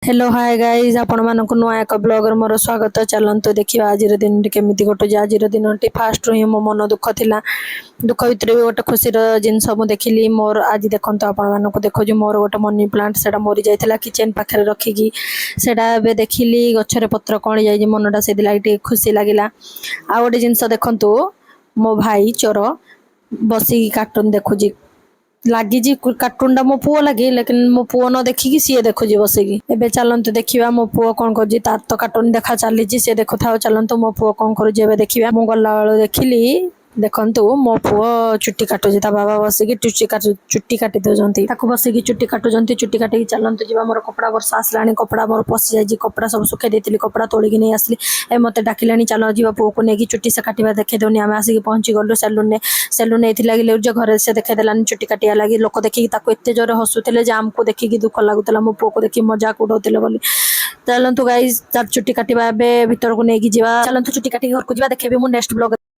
Hello hi guys आपण मानक नुआ एक ब्लॉगर मोर स्वागत। चलतु देखिए आज दिन केमी कटुचे। आज दिन फास्ट रु मो मन दुख थिला, दुख भितर भी गोटे खुशी जिनस मुझे देखिली। मोर आज देखो आपण मानक देखो मोर गोटे मनी प्लांट से मरी जाता किचेन पाखे रखिकी से देखिली गचर पत्र कण जाए मनटा से लगे खुशी लगे। आ गोटे जिनस देखु मो भाई चोर बसिकी कार्टून देखुची लगी कार्टून टा मो पुओ लगी, लेकिन मो पुओ न देखिकी सी देखुची बसिकी। एबे चलतु देखिबा मो पुओ कौन कर तार तो कार्टून देखा चली सी देखु था। चलतु मो पुओ कौन कर देखिबा। मु गला बेलू देखिली देखंतु मो पुओ चुट्टी काटुची बाबा बसिकी चुट्टी काटी दउजंती ताकू बसिकी चुट्टी काटुजंती। चुट्टी काटिकी चलतु जीवा। मोर कपड़ा वर्षा आसलानी, कपड़ा मोर पशि जाइए, कपड़ा सब सुखे देती, कपड़ा तोड़िकी नहीं आसली। ए मते डाकिलानी चल जीवा पुओ को नेकी चुट्टी से काटिबा देखे दउनी। आमे आसिकी पहुंची गलु सेलून एथि लागी लेउजे घरे से देखे देलानी चुट्टी काटिया लागी। लोक देखिकी ताकू एते जोरे हसुतिले जे आमको देखिकी दुख लागुतला मो पुओ को देखि मजाक उडौतिले बोली। चलतु गाइस तार चुट्टी काटिबा एबे भीतर को नेकी जीवा। चलतु चुट्टी काटिकी घर को जीवा। देखेबे मु नेक्स्ट ब्लॉग।